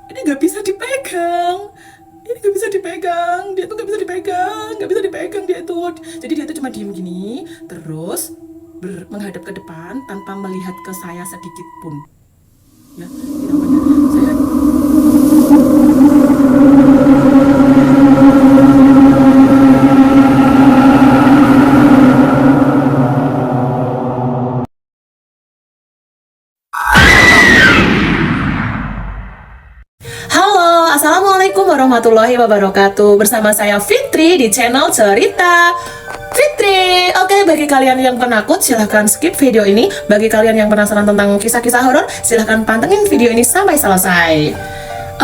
Ini nggak bisa dipegang, ini nggak bisa dipegang, dia tuh nggak bisa dipegang, nggak bisa dipegang dia tuh. Jadi dia tuh cuma diem gini, terus menghadap ke depan tanpa melihat ke saya sedikit pun. Ya, ini namanya saya. Halo, assalamualaikum warahmatullahi wabarakatuh. Bersama saya Fitri di channel Cerita Fitri. Oke, bagi kalian yang penakut silahkan skip video ini. Bagi kalian yang penasaran tentang kisah-kisah horor, silahkan pantengin video ini sampai selesai.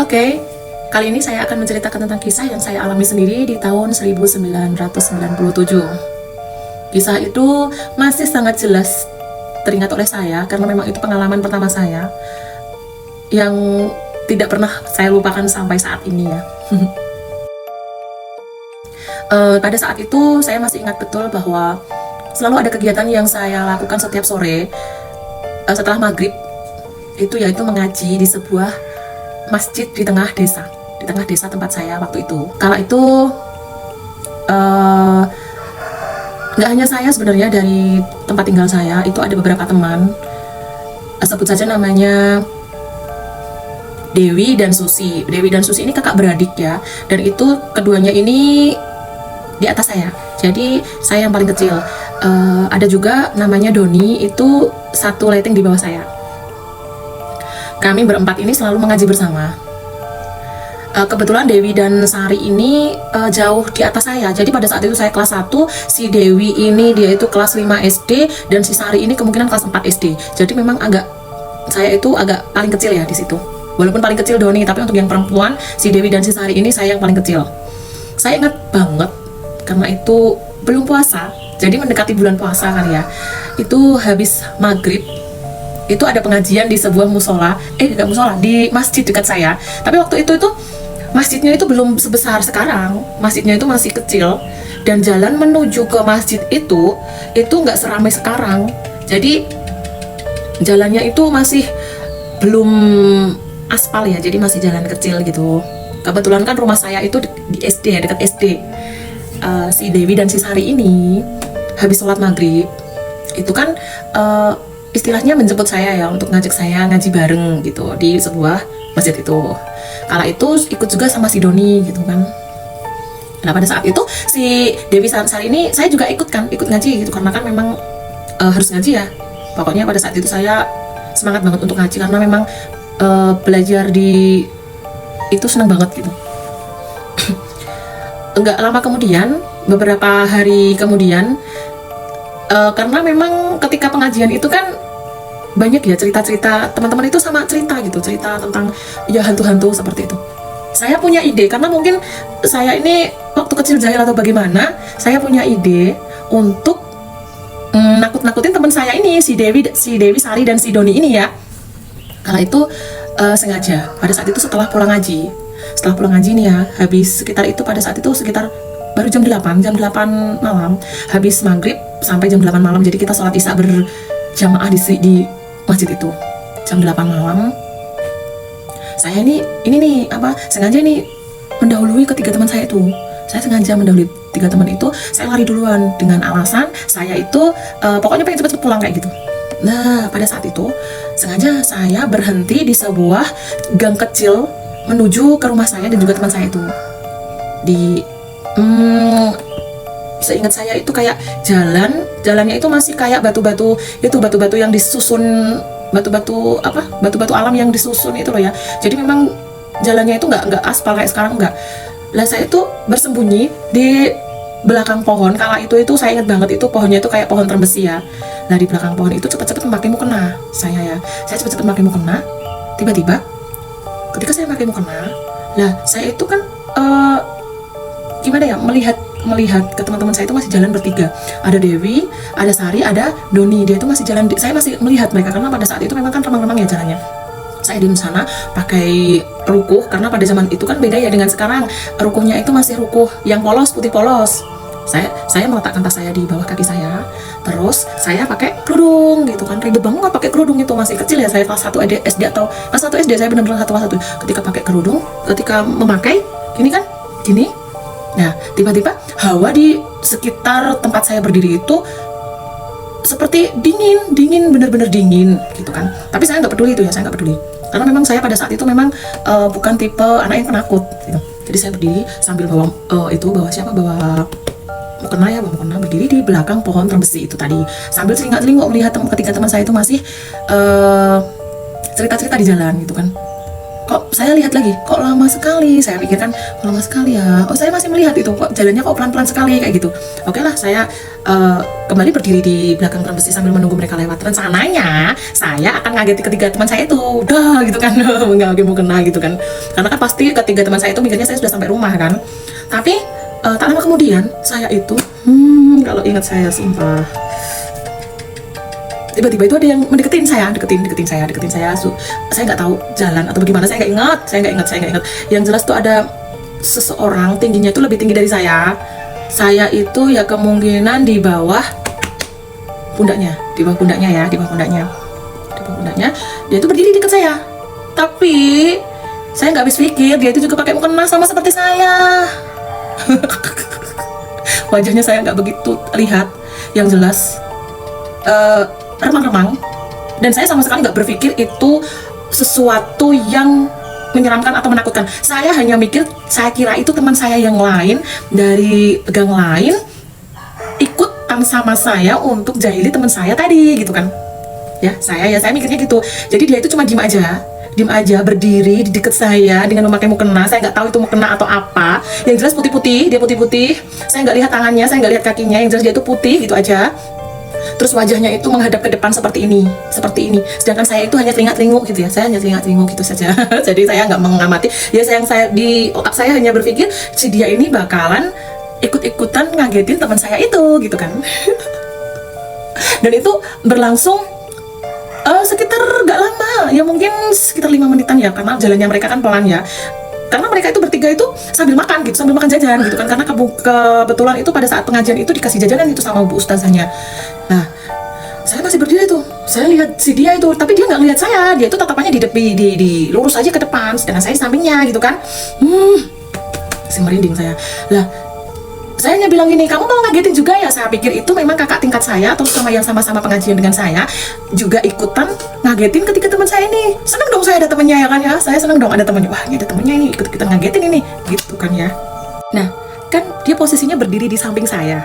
Oke, kali ini saya akan menceritakan tentang kisah yang saya alami sendiri di tahun 1997. Kisah itu masih sangat jelas teringat oleh saya karena memang itu pengalaman pertama saya yang tidak pernah saya lupakan sampai saat ini ya. Pada saat itu saya masih ingat betul bahwa selalu ada kegiatan yang saya lakukan setiap sore setelah maghrib, itu yaitu mengaji di sebuah masjid di tengah desa tempat saya waktu itu. Kala itu nggak hanya saya sebenarnya, dari tempat tinggal saya itu ada beberapa teman, sebut saja namanya Dewi dan Susi. Dewi dan Susi ini kakak beradik ya, dan itu keduanya ini di atas saya, jadi saya yang paling kecil. Ada juga namanya Doni, itu satu lighting di bawah saya. Kami berempat ini selalu mengaji bersama. Kebetulan Dewi dan Sari ini jauh di atas saya, jadi pada saat itu saya kelas 1, si Dewi ini dia itu kelas 5 SD, dan si Sari ini kemungkinan kelas 4 SD. Jadi memang saya itu agak paling kecil ya di situ. Walaupun paling kecil Doni, tapi untuk yang perempuan, si Dewi dan si Sari ini saya yang paling kecil. Saya ingat banget, karena itu belum puasa, jadi mendekati bulan puasa kali ya. Itu habis maghrib, itu ada pengajian di sebuah musola, tidak musola, di masjid dekat saya. Tapi waktu itu masjidnya itu belum sebesar sekarang, masjidnya itu masih kecil, dan jalan menuju ke masjid itu nggak seramai sekarang. Jadi jalannya itu masih belum aspal ya, jadi masih jalan kecil gitu. Kebetulan kan rumah saya itu di SD ya, dekat SD. Si Dewi dan si Sari ini habis sholat maghrib itu kan istilahnya menjemput saya ya, untuk ngajak saya ngaji bareng gitu di sebuah masjid itu. Kala itu ikut juga sama si Doni gitu kan. Nah pada saat itu si Dewi dan Sari ini saya juga ikut ngaji gitu, karena kan memang harus ngaji ya. Pokoknya pada saat itu saya semangat banget untuk ngaji, karena memang belajar di itu senang banget gitu. Enggak lama kemudian, beberapa hari kemudian, karena memang ketika pengajian itu kan banyak ya cerita-cerita, teman-teman itu sama cerita tentang ya hantu-hantu seperti itu. Saya punya ide, karena mungkin saya ini waktu kecil jahil atau bagaimana, saya punya ide untuk nakut-nakutin teman saya ini, si Dewi, Sari dan si Doni ini ya. Kala itu sengaja pada saat itu setelah pulang ngaji nih ya, habis sekitar itu, pada saat itu sekitar baru jam 8 malam, habis maghrib sampai jam 8 malam, jadi kita sholat isya berjamaah di masjid itu jam 8 malam. Saya sengaja nih mendahului ketiga teman saya itu. Saya sengaja mendahului tiga teman itu, saya lari duluan dengan alasan saya itu pokoknya pengen cepet-cepet pulang kayak gitu. Nah pada saat itu sengaja saya berhenti di sebuah gang kecil menuju ke rumah saya dan juga teman saya itu. Seingat saya itu kayak jalannya itu masih kayak batu-batu yang disusun, batu-batu alam yang disusun itu loh ya. Jadi memang jalannya itu nggak aspal kayak sekarang, nggak. Lah saya itu bersembunyi di belakang pohon. Kala itu saya ingat banget, itu pohonnya itu kayak pohon terbesi ya. Nah di belakang pohon itu cepet-cepet memakai mukena saya cepet-cepet memakai mukena. Tiba-tiba ketika saya memakai mukena, lah saya itu kan gimana ya, melihat ke teman-teman saya itu masih jalan bertiga. Ada Dewi, ada Sari, ada Doni. Dia itu masih jalan, saya masih melihat mereka, karena pada saat itu memang kan remang-remang ya jalannya. Saya di sana pakai rukuh, karena pada zaman itu kan beda ya dengan sekarang. Rukuhnya itu masih rukuh yang polos, putih polos. Saya meletakkan tas saya di bawah kaki saya, terus saya pakai kerudung gitu kan. Ribet banget pakai kerudung itu, masih kecil ya, saya kelas 1 SD atau kelas 1 SD, saya benar-benar kelas 1. Ketika pakai kerudung, ketika memakai gini kan, gini. Nah, tiba-tiba hawa di sekitar tempat saya berdiri itu seperti dingin, benar-benar dingin gitu kan. Tapi saya nggak peduli itu ya, saya nggak peduli. Karena memang saya pada saat itu memang bukan tipe anak yang penakut gitu. Jadi saya berdiri sambil bawa bawa mukena berdiri di belakang pohon terbesi itu tadi, sambil celingak-celinguk melihat ketiga teman saya itu masih cerita-cerita di jalan gitu kan. Kok saya lihat lagi, kok lama sekali, saya pikirkan kok lama sekali ya. Oh, saya masih melihat itu, kok jalannya kok pelan-pelan sekali kayak gitu. Oke lah, saya kembali berdiri di belakang pohon besi sambil menunggu mereka lewat. Rencananya saya akan ngageti ketiga teman saya itu, udah gitu kan, nggak mukena gitu kan. Karena kan pasti ketiga teman saya itu mikirnya saya sudah sampai rumah kan. Tapi tak lama kemudian saya itu, kalau ingat saya sumpah, tiba-tiba itu ada yang deketin saya. Saya nggak tahu jalan atau bagaimana, saya nggak ingat. Yang jelas tuh ada seseorang, tingginya itu lebih tinggi dari saya. Saya itu ya kemungkinan di bawah pundaknya. Dia itu berdiri dekat saya. Tapi saya nggak habis pikir, dia itu juga pakai mukena sama seperti saya. Wajahnya saya nggak begitu lihat, yang jelas remang-remang, dan saya sama sekali nggak berpikir itu sesuatu yang menyeramkan atau menakutkan. Saya hanya mikir, saya kira itu teman saya yang lain dari gang lain ikutan sama saya untuk jahili teman saya tadi gitu kan. Saya mikirnya gitu. Jadi dia itu cuma diem aja berdiri di dekat saya dengan memakai mukena. Saya nggak tahu itu mukena atau apa. Yang jelas dia putih. Saya nggak lihat tangannya, saya nggak lihat kakinya. Yang jelas dia itu putih gitu aja. Terus wajahnya itu menghadap ke depan seperti ini. Sedangkan saya itu hanya telinga-telinguk gitu ya. Saya hanya telinga-telinguk gitu saja. Jadi saya nggak mengamati. Ya saya di otak saya hanya berpikir si dia ini bakalan ikut-ikutan ngagetin teman saya itu gitu kan. Dan itu berlangsung sekitar gak lama, ya mungkin sekitar 5 menitan ya, karena jalannya mereka kan pelan ya. Karena mereka itu bertiga itu sambil makan jajan gitu kan, karena kebetulan itu pada saat pengajian itu dikasih jajanan itu sama bu ustazahnya. Nah, saya masih berdiri tuh, saya lihat si dia itu, tapi dia nggak lihat saya, dia itu tatapannya di lurus aja ke depan, sedangkan saya sampingnya gitu kan. Masih merinding saya. Lah, saya hanya bilang gini, kamu mau ngagetin juga ya? Saya pikir itu memang kakak tingkat saya, terus sama-sama pengajian dengan saya, juga ikutan ngagetin ketiga teman saya ini. Seneng dong saya ada temennya ya kan ya, saya seneng dong ada temennya. Wah, ini ada temennya ini, ikut-ikutan ngagetin ini, gitu kan ya. Nah, kan dia posisinya berdiri di samping saya.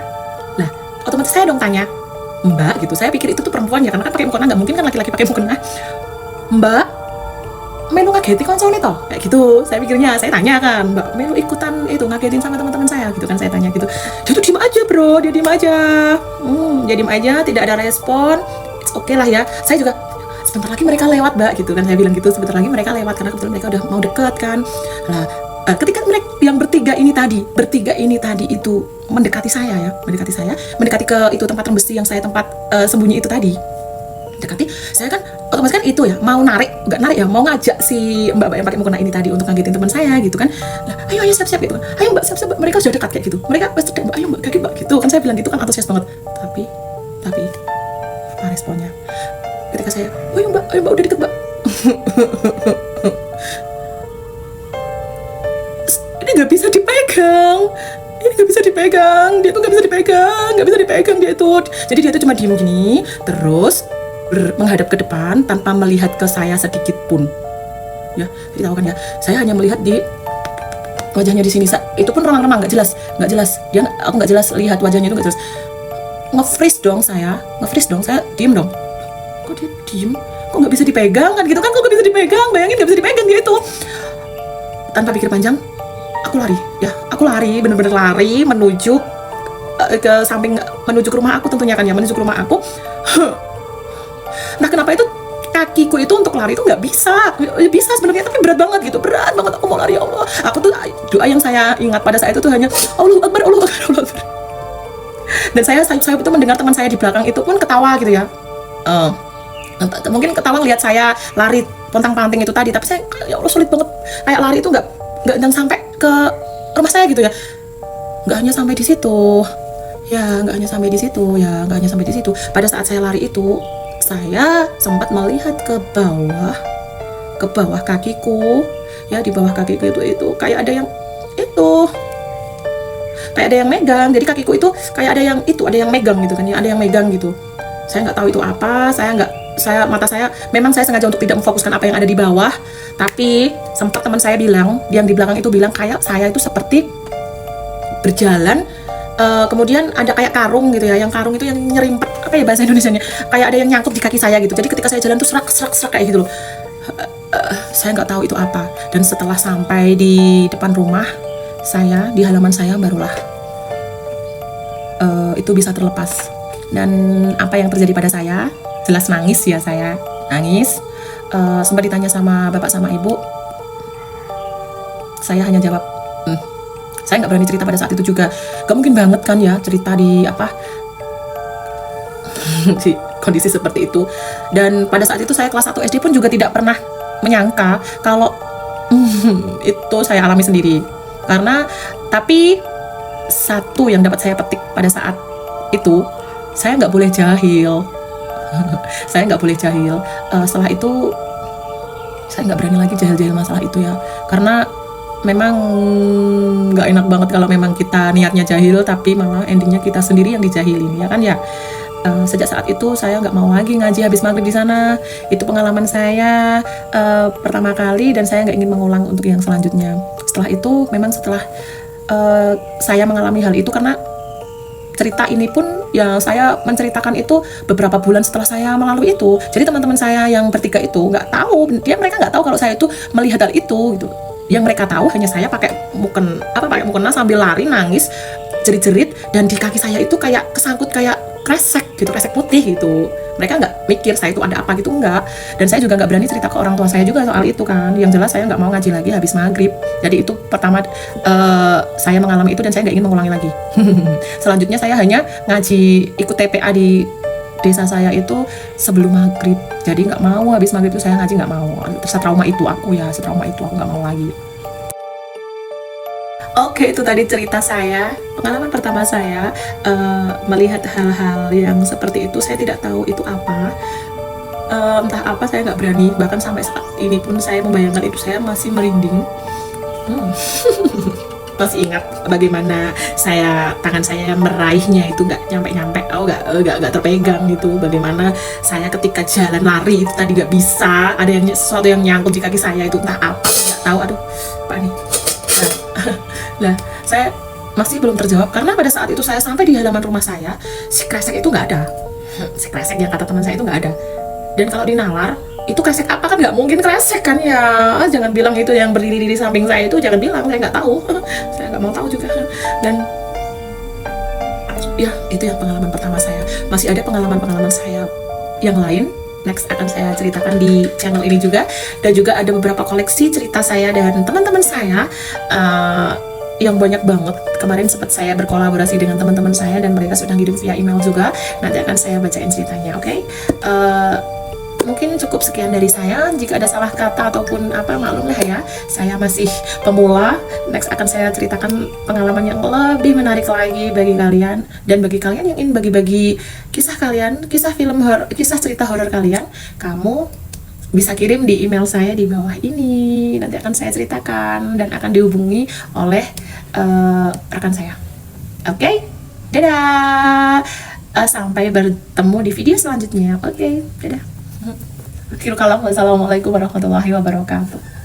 Lah, otomatis saya dong tanya, Mbak gitu, saya pikir itu tuh perempuan ya, karena kan pakai mukena, nggak mungkin kan laki-laki pakai mukena. Mbak, melu ngageti konsol nih toh, kayak gitu. Saya pikirnya, saya tanya kan, Mbak melu ikutan itu ngagetin sama teman-teman saya gitu kan, saya tanya gitu. Dia tuh diem aja bro, dia diem aja, tidak ada respon. It's okay lah ya. Saya juga, sebentar lagi mereka lewat Mbak gitu kan, saya bilang gitu, sebentar lagi mereka lewat, karena kebetulan mereka udah mau deket kan. Nah, ketika mereka yang bertiga ini tadi itu mendekati saya, mendekati ke itu tempat rembesi yang saya sembunyi itu tadi. Dekati, saya kan otomatis kan itu ya, mau mau ngajak si mbak yang pakai mukena ini tadi untuk ngagetin teman saya gitu kan. Lah, ayo siap-siap gitu kan, ayo mbak siap-siap, mereka sudah dekat kayak gitu, mereka pasti dekat, ayo mbak kaget mbak gitu kan, saya bilang gitu kan, antusias banget. Tapi apa responnya ketika saya, ayo mbak udah deket mbak. Ini nggak bisa dipegang, dia tuh nggak bisa dipegang dia tuh. Jadi dia tuh cuma diem gini, terus menghadap ke depan tanpa melihat ke saya sedikit pun. Ya, jadi tahu kan ya, saya hanya melihat di wajahnya di sini. Itu pun remang-remang, nggak jelas. Aku nggak jelas lihat wajahnya itu, nggak jelas. Nge-freeze dong saya, diem dong. Kok dia diem? Kok nggak bisa dipegang kan gitu kan? Kok nggak bisa dipegang? Bayangin nggak bisa dipegang dia itu. Tanpa pikir panjang, aku lari, bener-bener lari menuju ke samping, menuju ke rumah aku tentunya kan ya, menuju ke rumah aku. Nah, kenapa itu kakiku itu untuk lari itu nggak bisa sebenarnya, tapi berat banget aku mau lari, ya Allah. Aku tuh doa yang saya ingat pada saat itu tuh hanya Allahu Akbar. Dan saya itu mendengar teman saya di belakang itu pun ketawa gitu ya. Mungkin ketawa ngelihat saya lari pontang-panting itu tadi, tapi saya ya Allah sulit banget, kayak lari itu nggak sampai ke rumah saya gitu ya, nggak hanya sampai di situ. Ya nggak hanya sampai di situ, ya nggak hanya sampai di situ. Pada saat saya lari itu, saya sempat melihat ke bawah kakiku. Ya di bawah kakiku itu kayak ada yang itu, kayak ada yang megang. Jadi kakiku itu kayak ada yang megang gitu kan ya, ada yang megang gitu. Saya nggak tahu itu apa. Mata saya memang saya sengaja untuk tidak memfokuskan apa yang ada di bawah. Tapi sempat teman saya bilang, yang di belakang itu bilang kayak saya itu seperti berjalan. Kemudian ada kayak karung gitu ya, yang karung itu yang nyerimpet, apa ya bahasa Indonesianya, kayak ada yang nyangkut di kaki saya gitu. Jadi ketika saya jalan tuh serak kayak gitu loh. Saya nggak tahu itu apa. Dan setelah sampai di depan rumah saya, di halaman saya, barulah itu bisa terlepas. Dan apa yang terjadi pada saya, jelas nangis ya, saya nangis. Sempat ditanya sama bapak sama ibu, saya hanya jawab, saya nggak berani cerita pada saat itu juga. Gak mungkin banget kan ya cerita di di kondisi seperti itu. Dan pada saat itu saya kelas 1 SD pun juga tidak pernah menyangka kalau itu saya alami sendiri. Tapi satu yang dapat saya petik pada saat itu, saya nggak boleh jahil. Saya nggak boleh jahil. Setelah itu saya nggak berani lagi jahil-jahil masalah itu ya, karena memang nggak enak banget kalau memang kita niatnya jahil tapi malah endingnya kita sendiri yang dijahilin, ya kan ya. Sejak saat itu saya nggak mau lagi ngaji habis maghrib di sana. Itu pengalaman saya pertama kali, dan saya nggak ingin mengulang untuk yang selanjutnya. Setelah itu memang setelah saya mengalami hal itu, karena cerita ini pun ya saya menceritakan itu beberapa bulan setelah saya melalui itu. Jadi teman-teman saya yang bertiga itu nggak tahu, mereka nggak tahu kalau saya itu melihat hal itu gitu. Yang mereka tahu hanya saya pakai mukena sambil lari nangis jerit-jerit, dan di kaki saya itu kayak kesangkut kayak kresek putih gitu. Mereka nggak mikir saya itu ada apa gitu, enggak. Dan saya juga nggak berani cerita ke orang tua saya juga soal itu kan. Yang jelas saya nggak mau ngaji lagi habis maghrib. Jadi itu pertama saya mengalami itu, dan saya nggak ingin mengulangi lagi. Selanjutnya saya hanya ngaji ikut TPA di desa saya itu sebelum maghrib. Jadi nggak mau habis maghrib itu saya ngaji, nggak mau. Setrauma itu aku nggak mau lagi. Oke, itu tadi cerita saya, pengalaman pertama saya melihat hal-hal yang seperti itu. Saya tidak tahu itu apa, entah apa, saya nggak berani. Bahkan sampai saat ini pun saya membayangkan itu, saya masih merinding. Masih ingat bagaimana tangan saya meraihnya itu nggak nyampe, nggak terpegang gitu. Bagaimana saya ketika jalan lari itu tadi nggak bisa, ada sesuatu yang nyangkut di kaki saya itu, entah apa, saya nggak tahu. Aduh, Pak nih. Nah, saya masih belum terjawab, karena pada saat itu saya sampai di halaman rumah saya, si kresek itu nggak ada. Si kresek yang kata teman saya itu nggak ada. Dan kalau dinalar, itu kresek apa kan nggak mungkin kresek kan ya. Jangan bilang itu yang berdiri di samping saya itu, jangan bilang, saya nggak tahu. Saya nggak mau tahu juga. Dan ya itu yang pengalaman pertama saya. Masih ada pengalaman saya yang lain, next akan saya ceritakan di channel ini juga. Dan juga ada beberapa koleksi cerita saya dan teman-teman saya yang banyak banget. Kemarin sempat saya berkolaborasi dengan teman-teman saya, dan mereka sudah ngirim via email juga. Nanti akan saya bacain ceritanya, oke? Mungkin cukup sekian dari saya. Jika ada salah kata ataupun apa, maklumlah ya, saya masih pemula. Next akan saya ceritakan pengalaman yang lebih menarik lagi bagi kalian, dan bagi kalian yang ingin bagi-bagi kisah kalian, kisah cerita horor kalian, kamu bisa kirim di email saya di bawah ini. Nanti akan saya ceritakan dan akan dihubungi oleh rekan saya. Oke? Dadah. Sampai bertemu di video selanjutnya. Oke, dadah. Assalamualaikum warahmatullahi wabarakatuh.